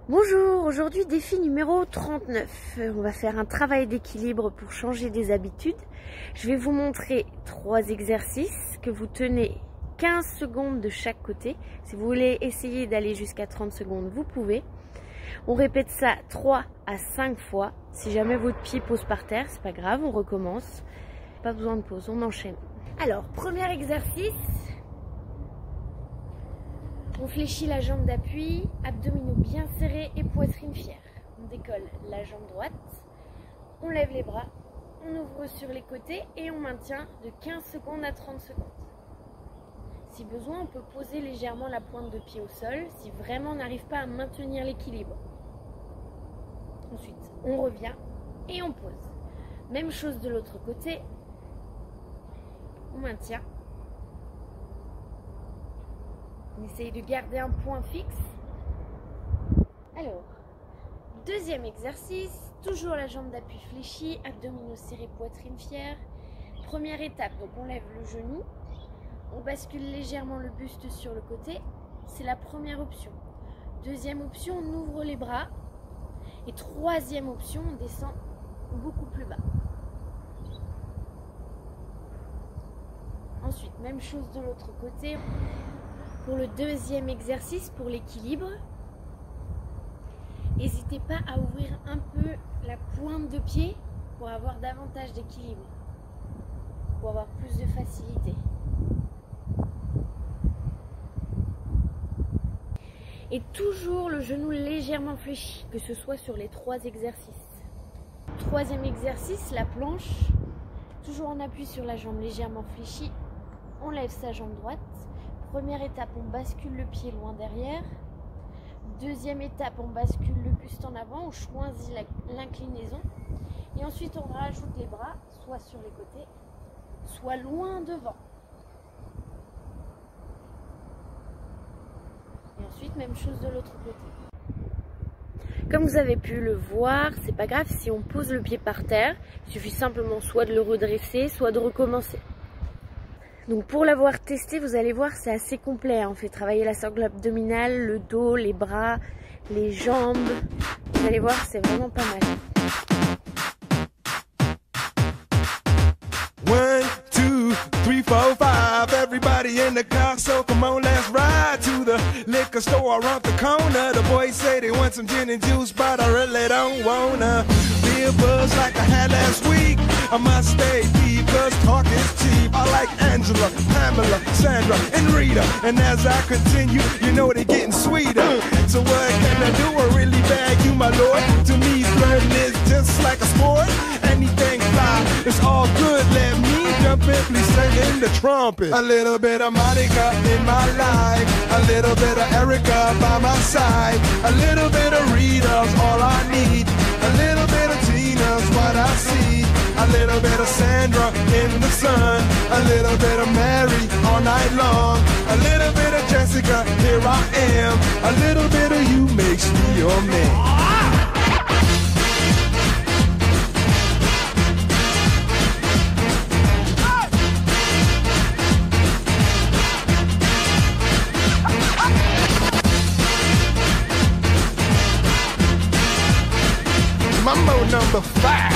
Bonjour, aujourd'hui défi numéro 39. On va faire un travail d'équilibre pour changer des habitudes. Je vais vous montrer 3 exercices que vous tenez 15 secondes de chaque côté. Si vous voulez essayer d'aller jusqu'à 30 secondes, vous pouvez. On répète ça 3 à 5 fois. Si jamais votre pied pose par terre, c'est pas grave, on recommence. Pas besoin de pause, on enchaîne. Alors, premier exercice. On fléchit la jambe d'appui, abdominaux bien serrés et poitrine fière. On décolle la jambe droite, on lève les bras, on ouvre sur les côtés et on maintient de 15 secondes à 30 secondes. Si besoin, on peut poser légèrement la pointe de pied au sol si vraiment on n'arrive pas à maintenir l'équilibre. Ensuite, on revient et on pose. Même chose de l'autre côté, on maintient. On essaye de garder un point fixe. Alors, deuxième exercice, toujours la jambe d'appui fléchie, abdominaux serrés, poitrine fière. Première étape, donc on lève le genou, on bascule légèrement le buste sur le côté, c'est la première option. Deuxième option, on ouvre les bras. Et troisième option, on descend beaucoup plus bas. Ensuite, même chose de l'autre côté. Pour le deuxième exercice, pour l'équilibre, n'hésitez pas à ouvrir un peu la pointe de pied pour avoir davantage d'équilibre, pour avoir plus de facilité. Et toujours le genou légèrement fléchi, que ce soit sur les 3 exercices. Troisième exercice, la planche, toujours en appui sur la jambe légèrement fléchie, on lève sa jambe droite. Première étape, on bascule le pied loin derrière. Deuxième étape, on bascule le buste en avant, on choisit l'inclinaison. Et ensuite, on rajoute les bras, soit sur les côtés, soit loin devant. Et ensuite, même chose de l'autre côté. Comme vous avez pu le voir, c'est pas grave si on pose le pied par terre. Il suffit simplement soit de le redresser, soit de recommencer. Donc pour l'avoir testé, vous allez voir, c'est assez complet. On fait travailler la sangle abdominale, le dos, les bras, les jambes. Vous allez voir, c'est vraiment pas mal. 1, 2, 3, 4, 5. Everybody in the car, so come on, let's ride to the liquor store around the corner. The boys say they want some gin and juice, but I really don't wanna be a buzz like I had last week. I must stay deep, cause talk is cheap. I like Angela, Pamela, Sandra, and Rita. And as I continue, you know they're getting sweeter. So what can I do? I really bag you, my lord. To me, flirting is just like a sport. Anything fly, it's all good. Let me jump in, please sing in the trumpet. A little bit of Monica in my life, a little bit of Erica by my side, a little bit of Rita's all I need, a little bit of Tina's what I see, a little bit of Sandra in the sun, a little bit of Mary all night long, a little bit of Jessica, here I am, a little bit of you makes me your man. Mambo number 5.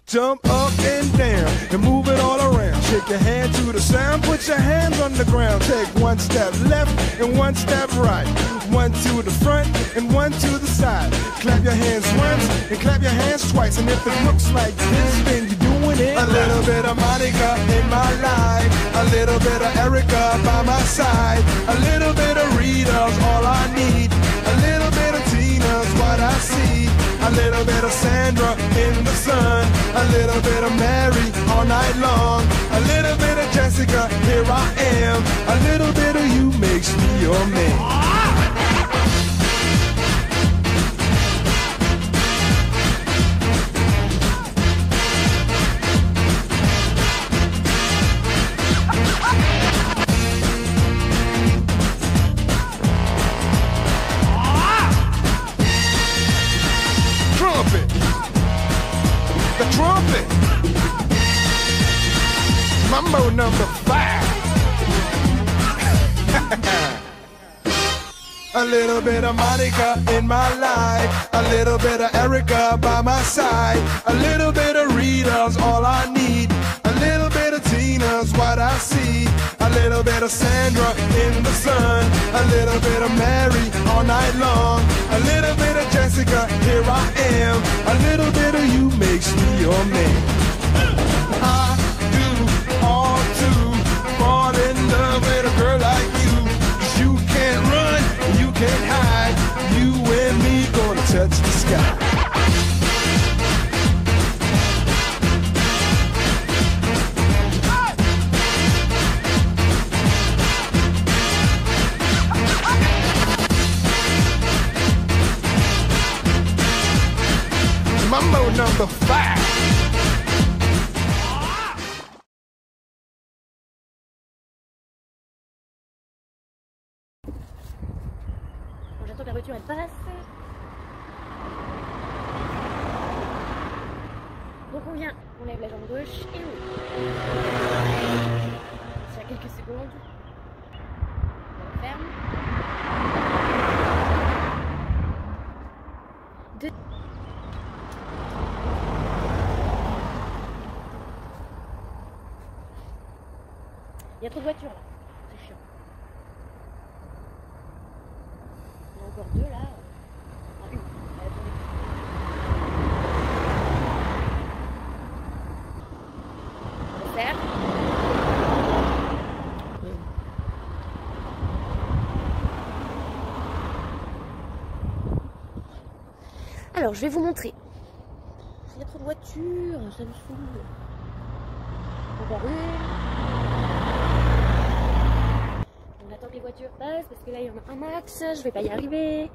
Jump up and down and move it all around. Shake your hand to the sound, put your hands on the ground. Take 1 step left and 1 step right. 1 to the front and 1 to the side. Clap your hands once and clap your hands twice. And if it looks like this, then you're doing it. A little bit of Monica in my life, a little bit of Erica by my side, a little bit of Rita's all I need, a little bit of Tina's what I see, a little bit of Sandra in the sun, a little bit of Mary all night long, a little bit of Jessica, here I am, a little bit of you makes me your man. Trumpet. Mambo number 5. A little bit of Monica in my life, a little bit of Erica by my side, a little bit of Rita's all I need, a little bit of Tina's what I see, a little bit of Sandra in the sun, a little bit of Mary all night long, a little bit of Jessica, here I am, a little bit of you makes me your man. I do all to fall in love with a girl like you. You can't run, you can't hide. You and me gonna touch the sky. Mambo number 5. J'attends que la voiture elle passe. Donc on vient, on lève la jambe gauche et on c'est à quelques secondes. On ferme. Il y a trop de voitures là, c'est chiant. Il y en a encore 2 là. Enfin, une. Elle a tourné. On va faire. Alors je vais vous montrer. Il y a trop de voitures, ça me saoule. Encore une. On attend que les voitures passent parce que là il y en a un max, je vais pas y arriver.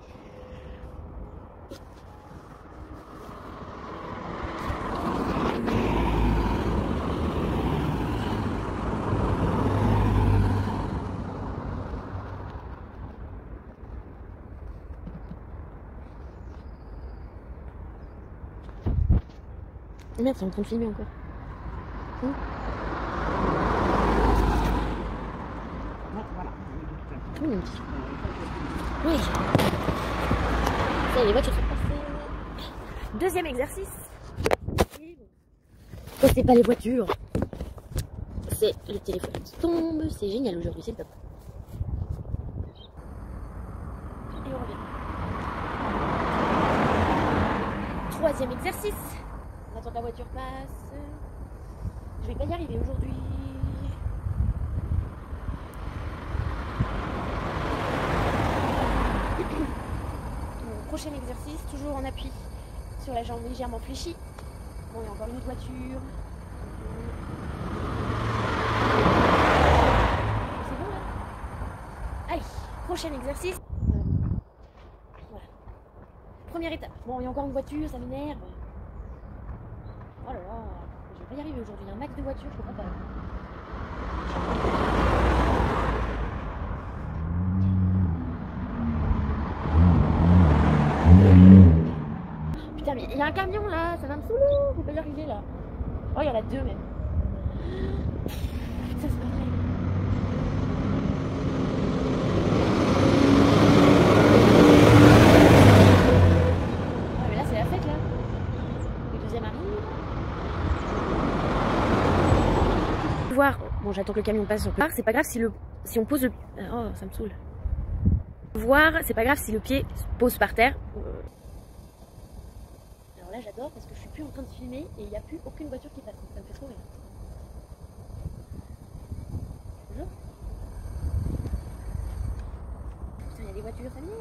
Merde, c'est en train de filmer encore. Oui. Ça y est, les voitures sont passées. Deuxième exercice. Quand c'est pas les voitures, c'est le téléphone qui tombe. C'est génial aujourd'hui, c'est le top. Et on revient. Troisième exercice. On attend que la voiture passe. Je vais pas y arriver aujourd'hui. Prochain exercice, toujours en appui sur la jambe légèrement fléchie. Bon, il y a encore une autre voiture. C'est bon là? Allez, prochain exercice. Voilà. Première étape. Bon, il y a encore une voiture, ça m'énerve. Oh là là, je vais pas y arriver aujourd'hui. Il y a un max de voitures, je comprends pas. Putain, mais il y a un camion là, ça va me saouler, faut pas y arriver là. Oh, il y en a 2 même. Putain, c'est pas vrai. Ah, mais là, c'est la fête là. Le deuxième arrive. Voir. Bon, j'attends que le camion passe sur le. C'est pas grave si on pose le. Oh, ça me saoule. Voir, c'est pas grave si le pied se pose par terre. Alors là j'adore parce que je suis plus en train de filmer et il n'y a plus aucune voiture qui passe, donc ça me fait trop rire. Bonjour. Putain, il y a des voitures, ça m'énerve.